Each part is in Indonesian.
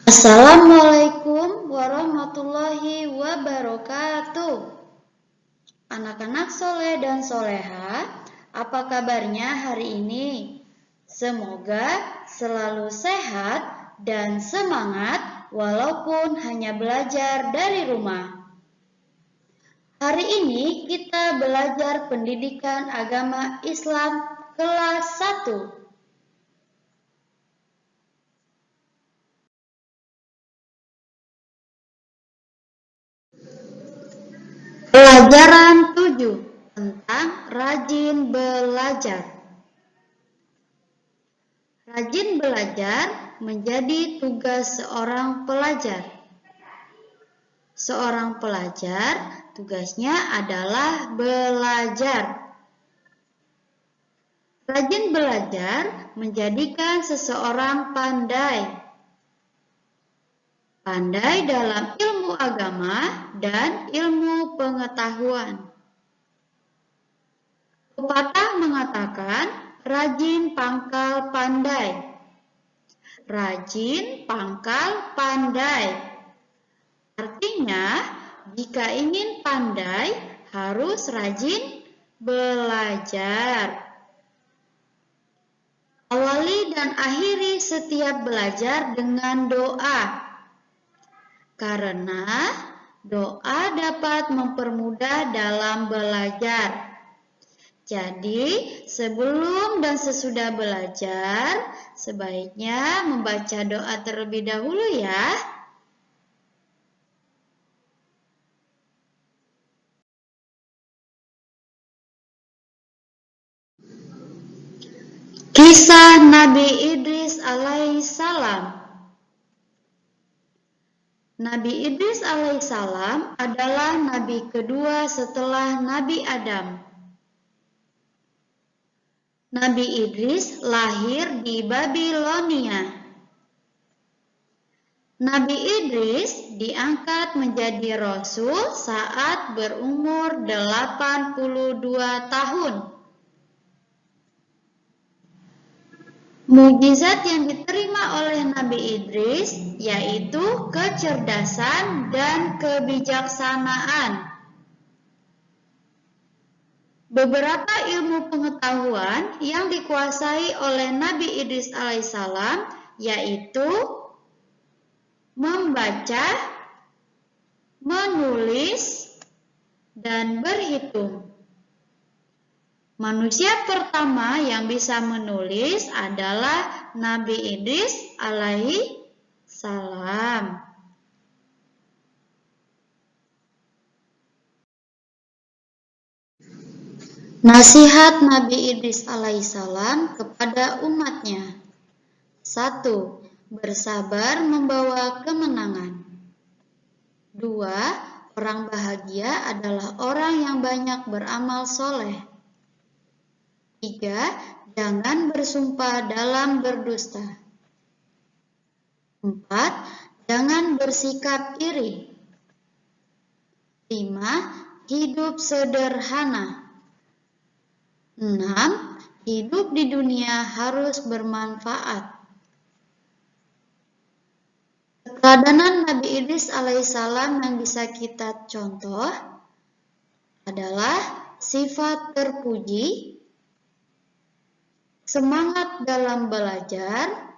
Assalamualaikum warahmatullahi wabarakatuh. Anak-anak soleh dan soleha, apa kabarnya hari ini? Semoga selalu sehat dan semangat walaupun hanya belajar dari rumah. Hari ini kita belajar pendidikan agama Islam kelas 1. Pelajaran 7 tentang rajin belajar. Rajin belajar menjadi tugas seorang pelajar. Seorang pelajar tugasnya adalah belajar. Rajin belajar menjadikan seseorang pandai. Pandai dalam ilmu agama dan ilmu pengetahuan. Pepatah mengatakan, rajin pangkal pandai. Rajin pangkal pandai. Artinya, jika ingin pandai, harus rajin belajar. Awali dan akhiri setiap belajar dengan doa. Karena doa dapat mempermudah dalam belajar. Jadi, sebelum dan sesudah belajar, sebaiknya membaca doa terlebih dahulu ya. Kisah Nabi Idris alaihissalam. Nabi Idris alaihissalam adalah nabi kedua setelah Nabi Adam. Nabi Idris lahir di Babilonia. Nabi Idris diangkat menjadi rasul saat berumur 82 tahun. Mukjizat yang diterima oleh Nabi Idris yaitu kecerdasan dan kebijaksanaan. Beberapa ilmu pengetahuan yang dikuasai oleh Nabi Idris alaihissalam yaitu membaca, menulis, dan berhitung. Manusia pertama yang bisa menulis adalah Nabi Idris alaihi salam. Nasihat Nabi Idris alaihi salam kepada umatnya. 1. Bersabar membawa kemenangan. 2. Orang bahagia adalah orang yang banyak beramal soleh. 3. Jangan bersumpah dalam berdusta. 4. Jangan bersikap iri. 5. Hidup sederhana. 6. Hidup di dunia harus bermanfaat. Keteladanan Nabi Idris alaihissalam yang bisa kita contoh adalah sifat terpuji, semangat dalam belajar.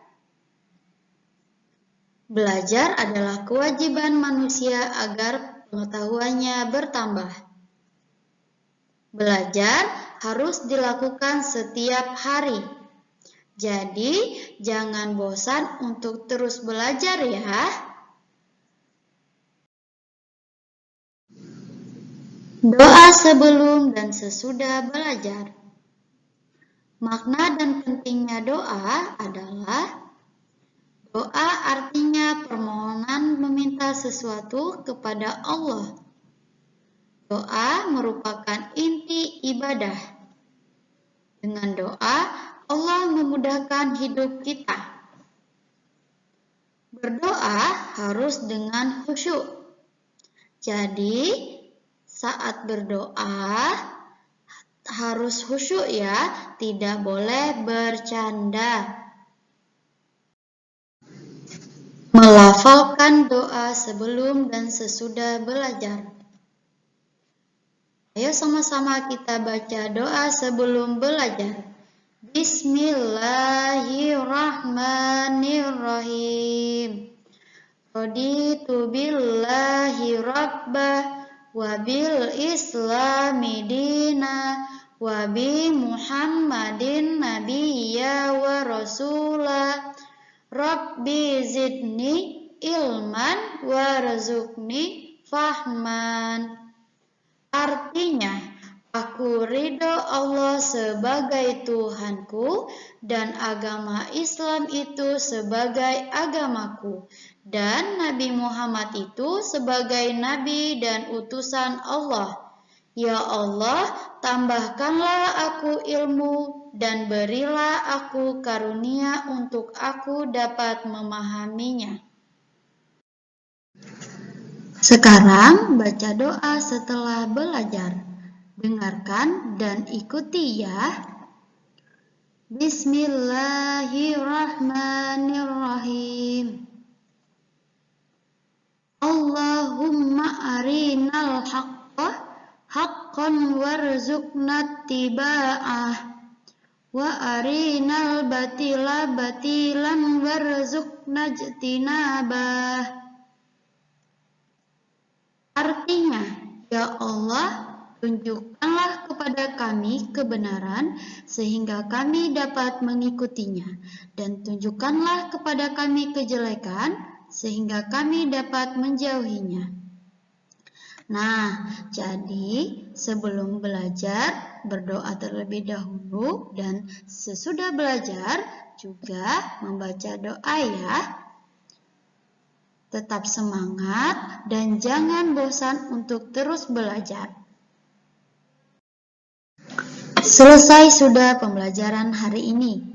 Belajar adalah kewajiban manusia agar pengetahuannya bertambah. Belajar harus dilakukan setiap hari. Jadi, jangan bosan untuk terus belajar ya. Doa sebelum dan sesudah belajar. Makna dan pentingnya doa adalah doa artinya permohonan meminta sesuatu kepada Allah. Doa merupakan inti ibadah. Dengan doa, Allah memudahkan hidup kita. Berdoa harus dengan khusyuk. Jadi, saat berdoa harus khusyuk ya, tidak boleh bercanda. Melafalkan doa sebelum dan sesudah belajar. Ayo sama-sama kita baca doa sebelum belajar. Bismillahirrahmanirrahim. Raditu billahi rabbah wa bil islami dina wa bi Muhammadin nabiyya wa rasulah. Rabbi zidni ilman warzuqni fahman. Artinya, aku ridho Allah sebagai Tuhanku dan agama Islam itu sebagai agamaku, dan Nabi Muhammad itu sebagai nabi dan utusan Allah. Ya Allah, tambahkanlah aku ilmu dan berilah aku karunia untuk aku dapat memahaminya. Sekarang baca doa setelah belajar. Dengarkan dan ikuti ya. Bismillahirrahmanirrahim. Allahumma arinal haqqa haqqan warzuqna tiba'ah wa arinal batila batilan warzuqna jtinabah. Artinya, ya Allah, tunjukkanlah kepada kami kebenaran sehingga kami dapat mengikutinya, dan tunjukkanlah kepada kami kejelekan sehingga kami dapat menjauhinya. Nah, jadi sebelum belajar berdoa terlebih dahulu dan sesudah belajar juga membaca doa ya. Tetap semangat dan jangan bosan untuk terus belajar. Selesai sudah pembelajaran hari ini.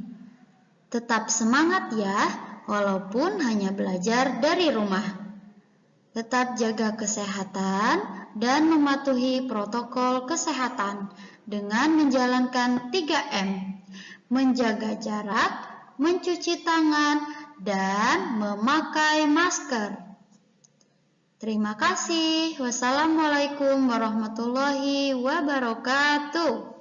Tetap semangat ya, walaupun hanya belajar dari rumah. Tetap jaga kesehatan dan mematuhi protokol kesehatan dengan menjalankan 3M, menjaga jarak, mencuci tangan, dan memakai masker. Terima kasih. Wassalamualaikum warahmatullahi wabarakatuh.